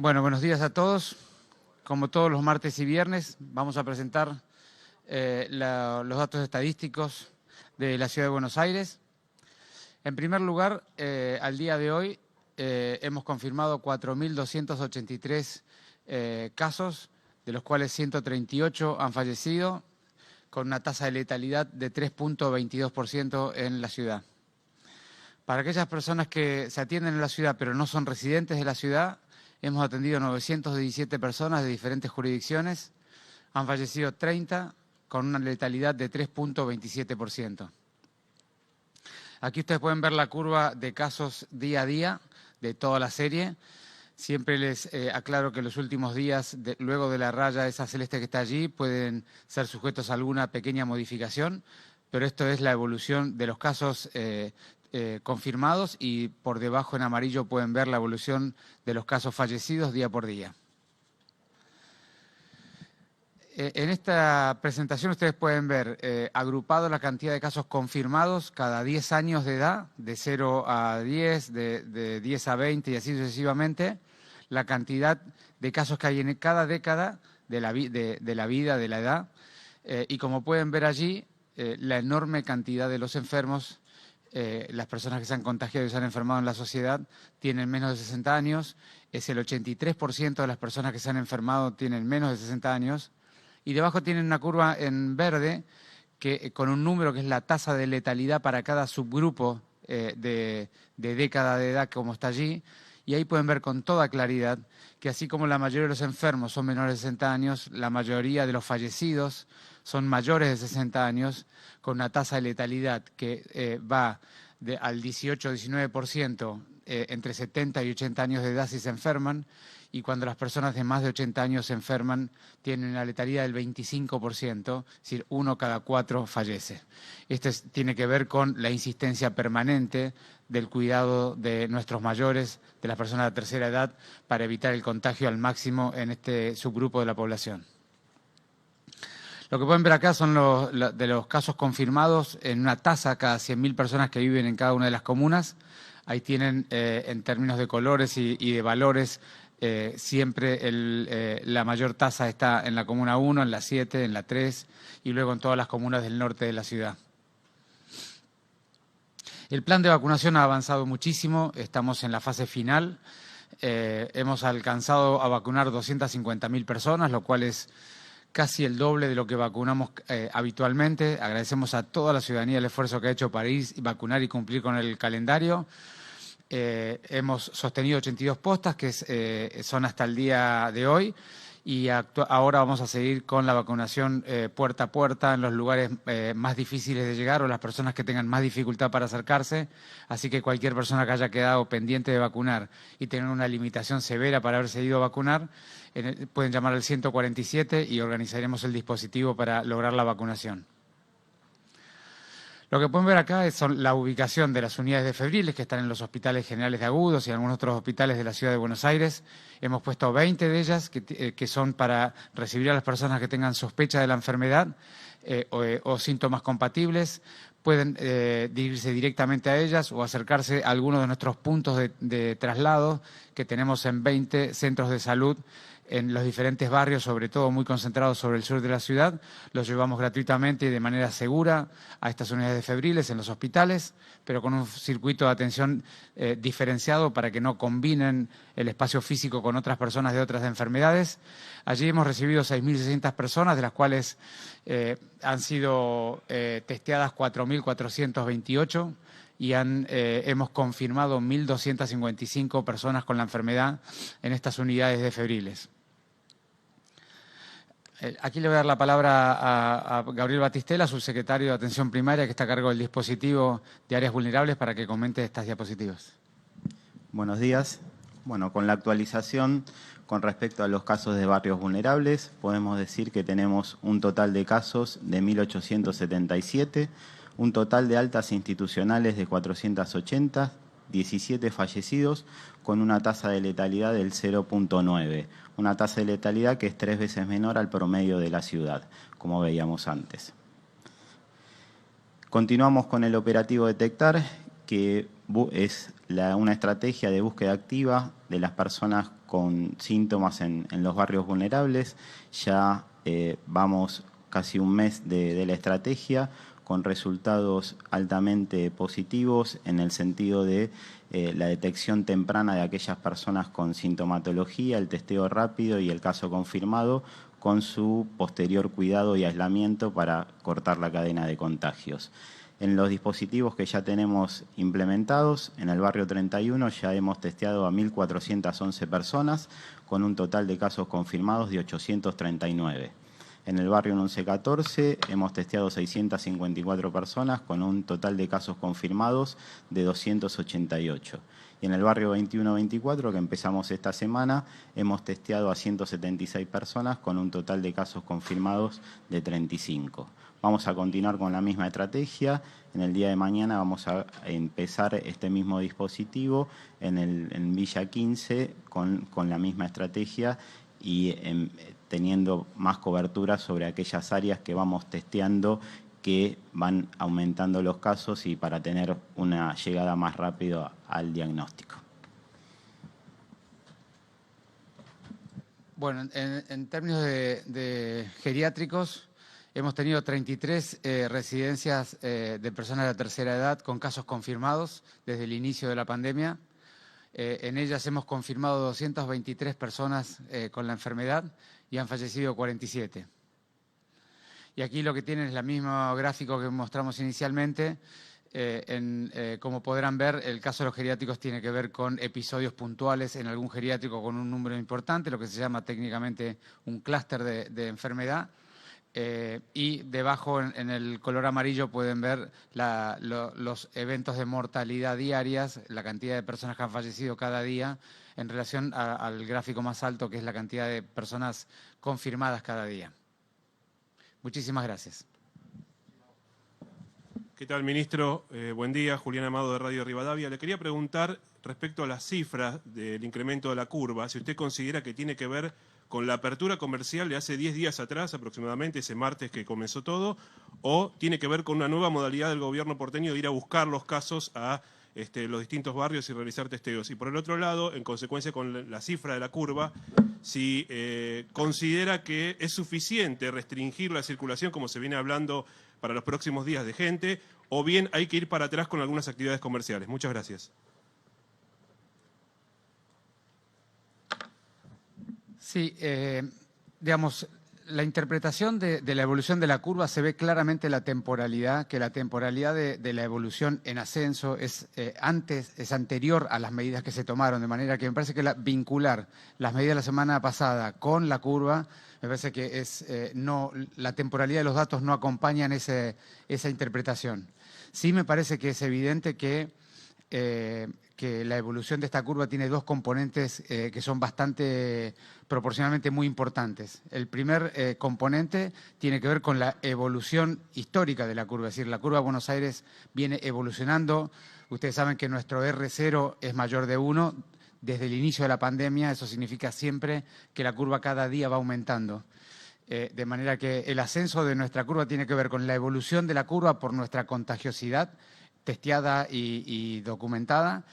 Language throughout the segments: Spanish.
Bueno, buenos días a todos. Como todos los martes y viernes, vamos a presentar los datos estadísticos de la Ciudad de Buenos Aires. En primer lugar, al día de hoy hemos confirmado 4.283 casos, de los cuales 138 han fallecido, con una tasa de letalidad de 3.22% en la ciudad. Para aquellas personas que se atienden en la ciudad pero no son residentes de la ciudad, hemos atendido 917 personas de diferentes jurisdicciones, han fallecido 30 con una letalidad de 3.27%. Aquí ustedes pueden ver la curva de casos día a día de toda la serie. Siempre les aclaro que los últimos días, luego de la raya esa celeste que está allí, pueden ser sujetos a alguna pequeña modificación, pero esto es la evolución de los casos confirmados, y por debajo en amarillo pueden ver la evolución de los casos fallecidos día por día. En esta presentación ustedes pueden ver agrupado la cantidad de casos confirmados cada 10 años de edad, de 0 a 10, de 10 a 20 y así sucesivamente, la cantidad de casos que hay en cada década de la vida, de la edad, y como pueden ver allí, la enorme cantidad de los enfermos. Las personas que se han contagiado y se han enfermado en la sociedad tienen menos de 60 años, es el 83% de las personas que se han enfermado tienen menos de 60 años, y debajo tienen una curva en verde con un número que es la tasa de letalidad para cada subgrupo de década de edad, como está allí, y ahí pueden ver con toda claridad que así como la mayoría de los enfermos son menores de 60 años, la mayoría de los fallecidos son mayores de 60 años, con una tasa de letalidad que va al 18-19% entre 70 y 80 años de edad si se enferman, y cuando las personas de más de 80 años se enferman tienen una letalidad del 25%, es decir, 1 cada 4 fallece. Esto tiene que ver con la insistencia permanente del cuidado de nuestros mayores, de las personas de tercera edad, para evitar el contagio al máximo en este subgrupo de la población. Lo que pueden ver acá son de los casos confirmados en una tasa cada 100.000 personas que viven en cada una de las comunas. Ahí tienen, en términos de colores y de valores, siempre la mayor tasa está en la comuna 1, en la 7, en la 3 y luego en todas las comunas del norte de la ciudad. El plan de vacunación ha avanzado muchísimo, estamos en la fase final. Hemos alcanzado a vacunar 250.000 personas, lo cual es casi el doble de lo que vacunamos habitualmente. Agradecemos a toda la ciudadanía el esfuerzo que ha hecho para ir y vacunar y cumplir con el calendario. Hemos sostenido 82 postas, que son hasta el día de hoy, y ahora vamos a seguir con la vacunación puerta a puerta en los lugares más difíciles de llegar o las personas que tengan más dificultad para acercarse. Así que cualquier persona que haya quedado pendiente de vacunar y tener una limitación severa para haberse ido a vacunar, pueden llamar al 147 y organizaremos el dispositivo para lograr la vacunación. Lo que pueden ver acá es la ubicación de las unidades de febriles que están en los hospitales generales de Agudos y en algunos otros hospitales de la Ciudad de Buenos Aires. Hemos puesto 20 de ellas que son para recibir a las personas que tengan sospecha de la enfermedad o síntomas compatibles. Pueden dirigirse directamente a ellas o acercarse a algunos de nuestros puntos de traslado que tenemos en 20 centros de salud en los diferentes barrios, sobre todo muy concentrados sobre el sur de la ciudad. Los llevamos gratuitamente y de manera segura a estas unidades de febriles en los hospitales, pero con un circuito de atención diferenciado para que no combinen el espacio físico con otras personas de otras enfermedades. Allí hemos recibido 6.600 personas, de las cuales han sido testeadas 4.428 y hemos confirmado 1.255 personas con la enfermedad en estas unidades de febriles. Aquí le voy a dar la palabra a Gabriel Batistela, subsecretario de Atención Primaria, que está a cargo del dispositivo de áreas vulnerables, para que comente estas diapositivas. Buenos días. Bueno, con la actualización con respecto a los casos de barrios vulnerables, podemos decir que tenemos un total de casos de 1.877, un total de altas institucionales de 480, 17 fallecidos, con una tasa de letalidad del 0.9, una tasa de letalidad que es 3 veces menor al promedio de la ciudad, como veíamos antes. Continuamos con el operativo Detectar, que una estrategia de búsqueda activa de las personas con síntomas en los barrios vulnerables. Ya vamos casi un mes de la estrategia, con resultados altamente positivos en el sentido de la detección temprana de aquellas personas con sintomatología, el testeo rápido y el caso confirmado, con su posterior cuidado y aislamiento para cortar la cadena de contagios. En los dispositivos que ya tenemos implementados, en el barrio 31 ya hemos testeado a 1.411 personas, con un total de casos confirmados de 839. En el barrio 1114 hemos testeado 654 personas, con un total de casos confirmados de 288. Y en el barrio 21-24, que empezamos esta semana, hemos testeado a 176 personas, con un total de casos confirmados de 35. Vamos a continuar con la misma estrategia. En el día de mañana vamos a empezar este mismo dispositivo en Villa 15 con la misma estrategia y teniendo más cobertura sobre aquellas áreas que vamos testeando, que van aumentando los casos y para tener una llegada más rápida al diagnóstico. Bueno, en términos de geriátricos, hemos tenido 33 residencias de personas de la tercera edad con casos confirmados desde el inicio de la pandemia. En ellas hemos confirmado 223 personas con la enfermedad y han fallecido 47. Y aquí lo que tienen es el mismo gráfico que mostramos inicialmente. Como podrán ver, el caso de los geriátricos tiene que ver con episodios puntuales en algún geriátrico con un número importante, lo que se llama técnicamente un clúster de enfermedad. Y debajo en el color amarillo pueden ver los eventos de mortalidad diarias, la cantidad de personas que han fallecido cada día en relación al gráfico más alto, que es la cantidad de personas confirmadas cada día. Muchísimas gracias. ¿Qué tal, ministro? Buen día, Julián Amado de Radio Rivadavia. Le quería preguntar respecto a las cifras del incremento de la curva, si usted considera que tiene que ver con la apertura comercial de hace 10 días atrás, aproximadamente ese martes que comenzó todo, o tiene que ver con una nueva modalidad del gobierno porteño de ir a buscar los casos a los distintos barrios y realizar testeos. Y por el otro lado, en consecuencia con la cifra de la curva, si considera que es suficiente restringir la circulación, como se viene hablando para los próximos días de gente, o bien hay que ir para atrás con algunas actividades comerciales. Muchas gracias. Sí, digamos, la interpretación de la evolución de la curva se ve claramente la temporalidad, que la temporalidad de la evolución en ascenso es anterior a las medidas que se tomaron, de manera que me parece que vincular las medidas de la semana pasada con la curva, me parece que la temporalidad de los datos no acompañan esa interpretación. Sí me parece que es evidente que la evolución de esta curva tiene dos componentes que son proporcionalmente muy importantes. El primer componente tiene que ver con la evolución histórica de la curva, es decir, la curva de Buenos Aires viene evolucionando. Ustedes saben que nuestro R0 es mayor de 1 desde el inicio de la pandemia, eso significa siempre que la curva cada día va aumentando. De manera que el ascenso de nuestra curva tiene que ver con la evolución de la curva por nuestra contagiosidad testeada y documentada.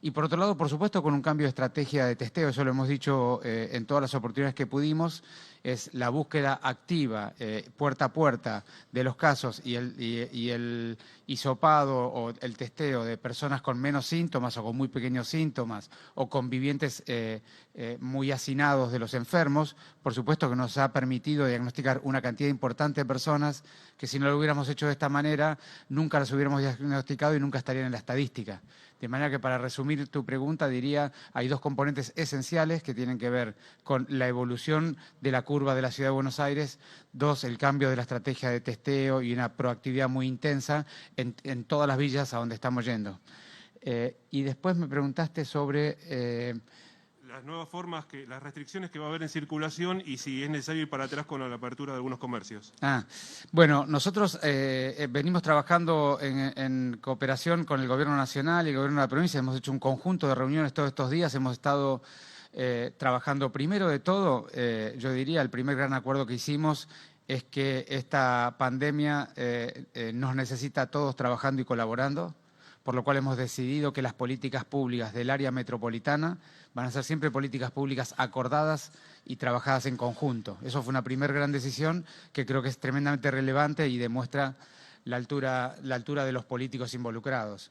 Y por otro lado, por supuesto, con un cambio de estrategia de testeo, eso lo hemos dicho en todas las oportunidades que pudimos, es la búsqueda activa, puerta a puerta, de los casos y el hisopado o el testeo de personas con menos síntomas o con muy pequeños síntomas o convivientes muy hacinados de los enfermos, por supuesto que nos ha permitido diagnosticar una cantidad importante de personas que si no lo hubiéramos hecho de esta manera, nunca las hubiéramos diagnosticado y nunca estarían en la estadística. De manera que para resumir tu pregunta diría, hay dos componentes esenciales que tienen que ver con la evolución de la curva de la Ciudad de Buenos Aires, dos, el cambio de la estrategia de testeo y una proactividad muy intensa en todas las villas a donde estamos yendo. Y después me preguntaste sobre las nuevas formas, las restricciones que va a haber en circulación y si es necesario ir para atrás con la apertura de algunos comercios. Bueno, nosotros venimos trabajando en cooperación con el Gobierno Nacional y el Gobierno de la provincia. Hemos hecho un conjunto de reuniones todos estos días. Hemos estado trabajando primero de todo, yo diría, el primer gran acuerdo que hicimos es que esta pandemia nos necesita a todos trabajando y colaborando. por lo cual hemos decidido que las políticas públicas del área metropolitana van a ser siempre políticas públicas acordadas y trabajadas en conjunto. Eso fue una primera gran decisión que creo que es tremendamente relevante y demuestra la altura de los políticos involucrados.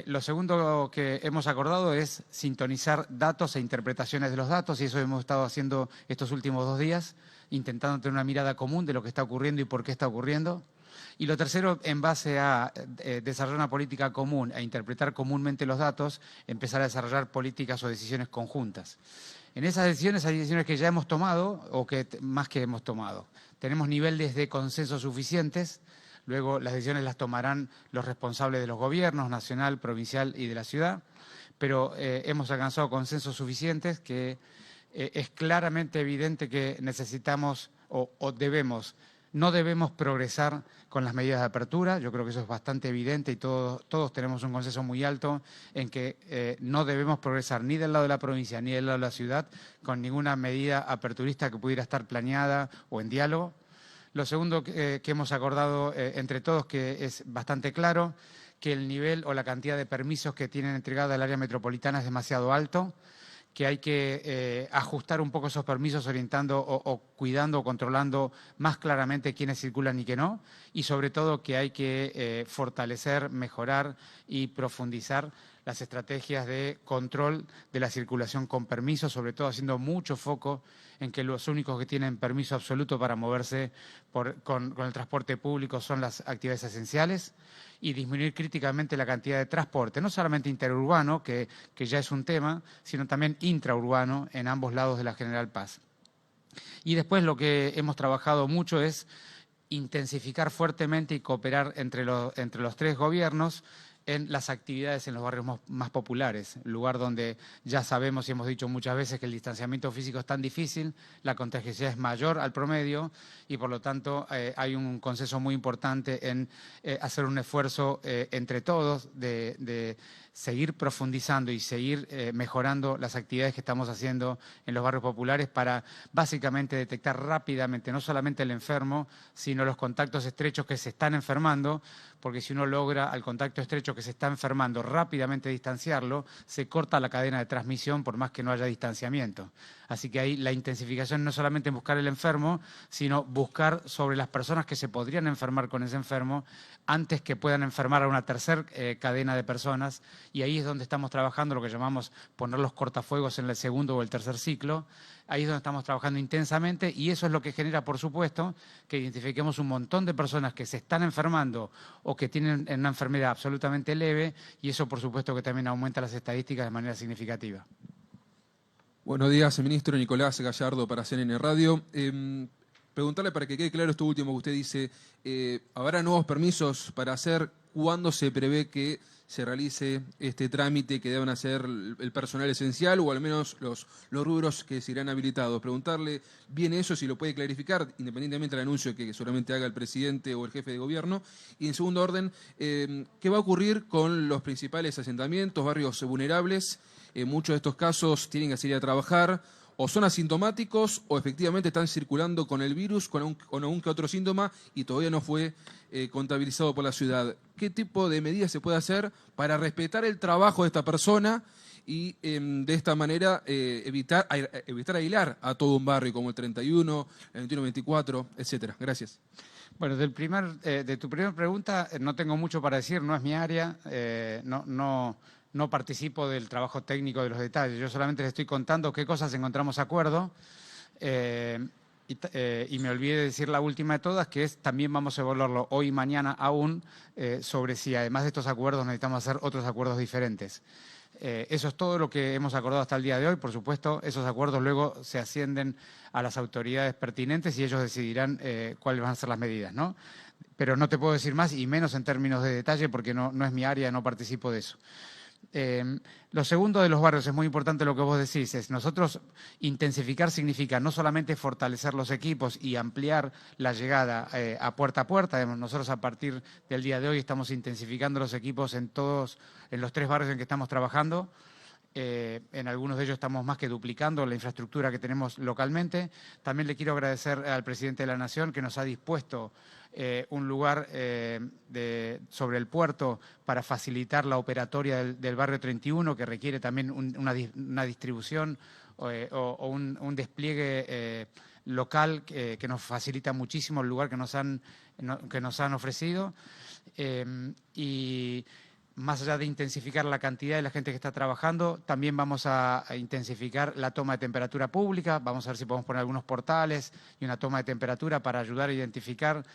Lo segundo que hemos acordado es sintonizar datos e interpretaciones de los datos, y eso hemos estado haciendo estos últimos 2 días, intentando tener una mirada común de lo que está ocurriendo y por qué está ocurriendo. Y lo tercero, en base a desarrollar una política común e interpretar comúnmente los datos, empezar a desarrollar políticas o decisiones conjuntas. En esas decisiones hay decisiones que ya hemos tomado o que más que hemos tomado. Tenemos niveles de consenso suficientes. Luego las decisiones las tomarán los responsables de los gobiernos, nacional, provincial y de la ciudad, pero hemos alcanzado consensos suficientes que es claramente evidente que necesitamos no debemos progresar con las medidas de apertura. Yo creo que eso es bastante evidente y todos tenemos un consenso muy alto en que no debemos progresar ni del lado de la provincia ni del lado de la ciudad con ninguna medida aperturista que pudiera estar planeada o en diálogo. Lo segundo que hemos acordado entre todos, que es bastante claro, que el nivel o la cantidad de permisos que tienen entregada el área metropolitana es demasiado alto, que hay que ajustar un poco esos permisos orientando o cuidando o controlando más claramente quiénes circulan y qué no, y sobre todo que hay que fortalecer, mejorar y profundizar las estrategias de control de la circulación con permiso, sobre todo haciendo mucho foco en que los únicos que tienen permiso absoluto para moverse con el transporte público son las actividades esenciales, y disminuir críticamente la cantidad de transporte, no solamente interurbano, que ya es un tema, sino también intraurbano en ambos lados de la General Paz. Y después lo que hemos trabajado mucho es intensificar fuertemente y cooperar entre los 3 gobiernos en las actividades en los barrios más populares, lugar donde ya sabemos y hemos dicho muchas veces que el distanciamiento físico es tan difícil, la contagiosidad es mayor al promedio y por lo tanto hay un consenso muy importante en hacer un esfuerzo entre todos de seguir profundizando y seguir mejorando las actividades que estamos haciendo en los barrios populares para básicamente detectar rápidamente no solamente el enfermo, sino los contactos estrechos que se están enfermando, porque si uno logra al contacto estrecho que se está enfermando rápidamente distanciarlo, se corta la cadena de transmisión por más que no haya distanciamiento. Así que ahí la intensificación no es solamente en buscar el enfermo, sino buscar sobre las personas que se podrían enfermar con ese enfermo antes que puedan enfermar a una tercera cadena de personas, y ahí es donde estamos trabajando lo que llamamos poner los cortafuegos en el segundo o el tercer ciclo. Ahí es donde estamos trabajando intensamente y eso es lo que genera, por supuesto, que identifiquemos un montón de personas que se están enfermando o que tienen una enfermedad absolutamente leve, y eso, por supuesto, que también aumenta las estadísticas de manera significativa. Buenos días, ministro Nicolás Gallardo para CNN Radio. Preguntarle para que quede claro esto último que usted dice, ¿habrá nuevos permisos para hacer? ¿Cuándo se prevé que se realice este trámite que deben hacer el personal esencial o al menos los rubros que se irán habilitados? Preguntarle bien eso, si lo puede clarificar, independientemente del anuncio que seguramente haga el presidente o el jefe de gobierno. Y en segundo orden, ¿qué va a ocurrir con los principales asentamientos, barrios vulnerables? Muchos de estos casos tienen que salir a trabajar, o son asintomáticos o efectivamente están circulando con el virus, con un que otro síntoma y todavía no fue contabilizado por la ciudad. ¿Qué tipo de medidas se puede hacer para respetar el trabajo de esta persona y de esta manera evitar aislar a todo un barrio como el 31, el 21-24, etcétera? Gracias. Bueno, de tu primera pregunta no tengo mucho para decir, no es mi área, no participo del trabajo técnico de los detalles. Yo solamente les estoy contando qué cosas encontramos acuerdo y me olvidé de decir la última de todas, que es también vamos a evaluarlo hoy y mañana aún sobre si además de estos acuerdos necesitamos hacer otros acuerdos diferentes. Eso es todo lo que hemos acordado hasta el día de hoy. Por supuesto, esos acuerdos luego se ascienden a las autoridades pertinentes y ellos decidirán cuáles van a ser las medidas, ¿no? Pero no te puedo decir más y menos en términos de detalle porque no es mi área, no participo de eso. Lo segundo de los barrios, es muy importante lo que vos decís, es nosotros intensificar significa no solamente fortalecer los equipos y ampliar la llegada a puerta, nosotros a partir del día de hoy estamos intensificando los equipos en los 3 barrios en que estamos trabajando. En algunos de ellos estamos más que duplicando la infraestructura que tenemos localmente. También le quiero agradecer al presidente de la Nación que nos ha dispuesto un lugar sobre el puerto para facilitar la operatoria del barrio 31, que requiere también una distribución o un despliegue local que nos facilita muchísimo el lugar que nos han ofrecido. Y más allá de intensificar la cantidad de la gente que está trabajando, también vamos a intensificar la toma de temperatura pública. Vamos a ver si podemos poner algunos portales y una toma de temperatura para ayudar a identificar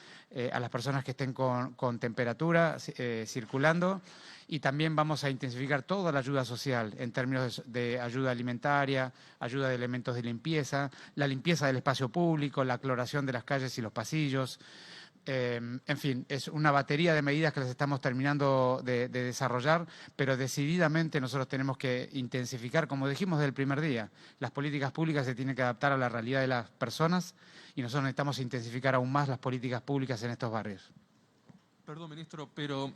a las personas que estén con temperatura circulando. Y también vamos a intensificar toda la ayuda social en términos de ayuda alimentaria, ayuda de elementos de limpieza, la limpieza del espacio público, la cloración de las calles y los pasillos. En fin, es una batería de medidas que las estamos terminando de desarrollar, pero decididamente nosotros tenemos que intensificar, como dijimos desde el primer día, las políticas públicas se tienen que adaptar a la realidad de las personas y nosotros necesitamos intensificar aún más las políticas públicas en estos barrios. Perdón, ministro, pero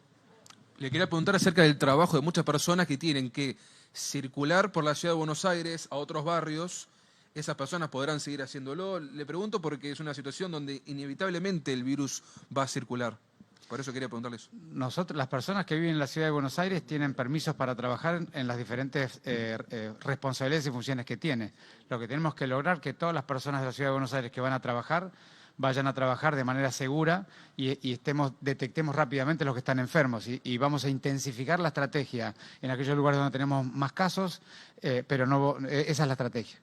le quería preguntar acerca del trabajo de muchas personas que tienen que circular por la ciudad de Buenos Aires a otros barrios. ¿Esas personas podrán seguir haciéndolo? Le pregunto porque es una situación donde inevitablemente el virus va a circular. Por eso quería preguntarles. Nosotros, las personas que viven en la ciudad de Buenos Aires tienen permisos para trabajar en las diferentes responsabilidades y funciones que tiene. Lo que tenemos que lograr es que todas las personas de la ciudad de Buenos Aires que van a trabajar vayan a trabajar de manera segura y detectemos rápidamente los que están enfermos y vamos a intensificar la estrategia en aquellos lugares donde tenemos más casos, pero no, esa es la estrategia.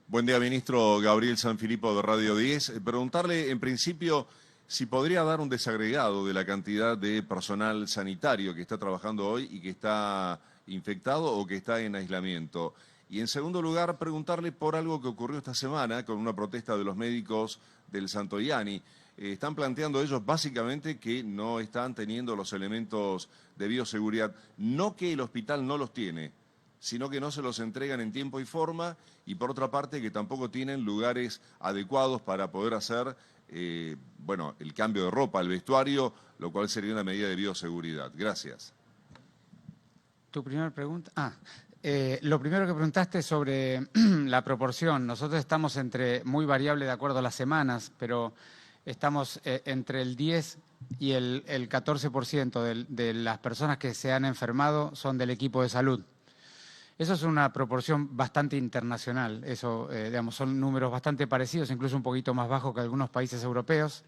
Buen día, ministro. Gabriel Sanfilippo de Radio 10. Preguntarle, en principio, si podría dar un desagregado de la cantidad de personal sanitario que está trabajando hoy y que está infectado o que está en aislamiento. Y en segundo lugar, preguntarle por algo que ocurrió esta semana con una protesta de los médicos del Santoyani. Están planteando ellos básicamente que no están teniendo los elementos de bioseguridad. No que el hospital no los tiene, sino que no se los entregan en tiempo y forma, y por otra parte que tampoco tienen lugares adecuados para poder hacer el cambio de ropa, el vestuario, lo cual sería una medida de bioseguridad. Gracias. Tu primera pregunta. Lo primero que preguntaste sobre la proporción. Nosotros estamos muy variable de acuerdo a las semanas, pero estamos entre el 10 y el 14% de las personas que se han enfermado son del equipo de salud. Eso es una proporción bastante internacional. Eso, son números bastante parecidos, incluso un poquito más bajos que algunos países europeos.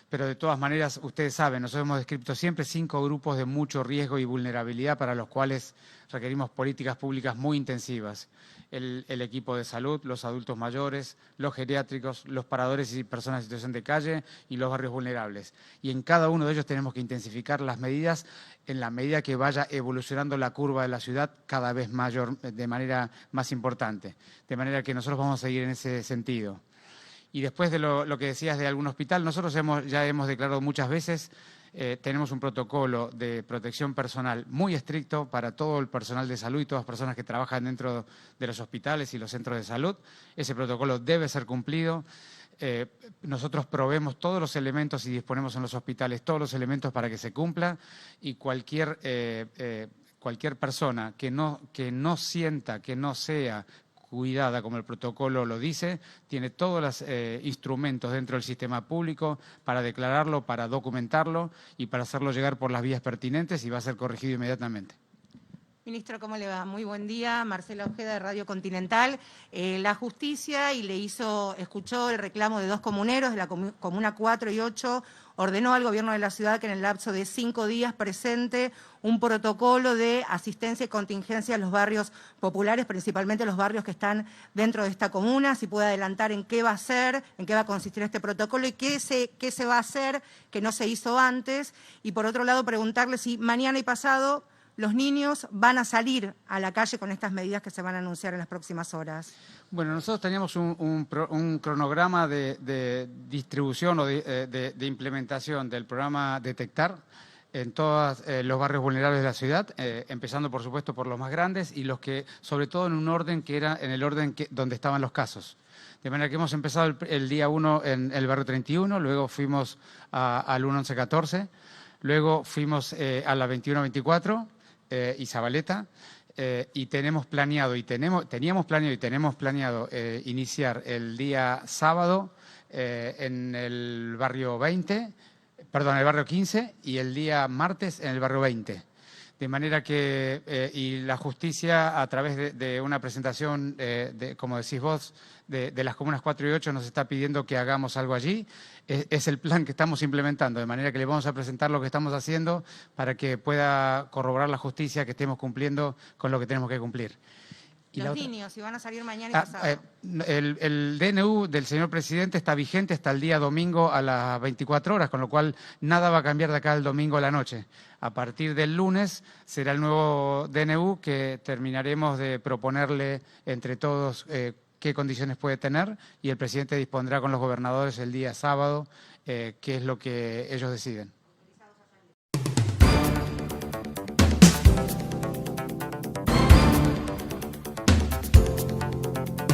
Pero de todas maneras, ustedes saben, nosotros hemos descrito siempre 5 grupos de mucho riesgo y vulnerabilidad para los cuales requerimos políticas públicas muy intensivas. El equipo de salud, los adultos mayores, los geriátricos, los paradores y personas en situación de calle y los barrios vulnerables. Y en cada uno de ellos tenemos que intensificar las medidas en la medida que vaya evolucionando la curva de la ciudad cada vez mayor, de manera más importante. De manera que nosotros vamos a seguir en ese sentido. Y después de lo que decías de algún hospital, nosotros ya hemos declarado muchas veces, tenemos un protocolo de protección personal muy estricto para todo el personal de salud y todas las personas que trabajan dentro de los hospitales y los centros de salud. Ese protocolo debe ser cumplido. Nosotros proveemos todos los elementos y disponemos en los hospitales todos los elementos para que se cumpla, y cualquier persona que no sienta, que no sea cuidada como el protocolo lo dice, tiene todos los instrumentos dentro del sistema público para declararlo, para documentarlo y para hacerlo llegar por las vías pertinentes, y va a ser corregido inmediatamente. Ministro, ¿cómo le va? Muy buen día. Marcela Ojeda, de Radio Continental. La justicia escuchó el reclamo de 2 comuneros de la Comuna 4 y 8, ordenó al gobierno de la ciudad que en el lapso de 5 días presente un protocolo de asistencia y contingencia a los barrios populares, principalmente los barrios que están dentro de esta comuna. Si puede adelantar en qué va a ser, en qué va a consistir este protocolo y qué se va a hacer que no se hizo antes. Y por otro lado, preguntarle si mañana y pasado los niños van a salir a la calle con estas medidas que se van a anunciar en las próximas horas. Bueno, nosotros teníamos un cronograma de distribución o de implementación del programa Detectar en todos los barrios vulnerables de la ciudad, empezando por supuesto por los más grandes y los que, sobre todo en un orden que era en el orden donde estaban los casos. De manera que hemos empezado el día 1 en el barrio 31, luego fuimos al 1-11-14, luego fuimos a la 21-24, y Zabaleta, y teníamos planeado iniciar el día sábado en el barrio 20, perdón, en el barrio 15 y el día martes en el barrio 20. De manera que, y la justicia a través de una presentación, como decís vos, de las comunas 4 y 8 nos está pidiendo que hagamos algo allí. Es el plan que estamos implementando, de manera que le vamos a presentar lo que estamos haciendo para que pueda corroborar la justicia que estemos cumpliendo con lo que tenemos que cumplir. Y Los niños, si van a salir mañana y pasado. El DNU del señor presidente está vigente hasta el día domingo a las 24 horas, con lo cual nada va a cambiar de acá al domingo a la noche. A partir del lunes será el nuevo DNU que terminaremos de proponerle entre todos qué condiciones puede tener y el presidente dispondrá con los gobernadores el día sábado qué es lo que ellos deciden.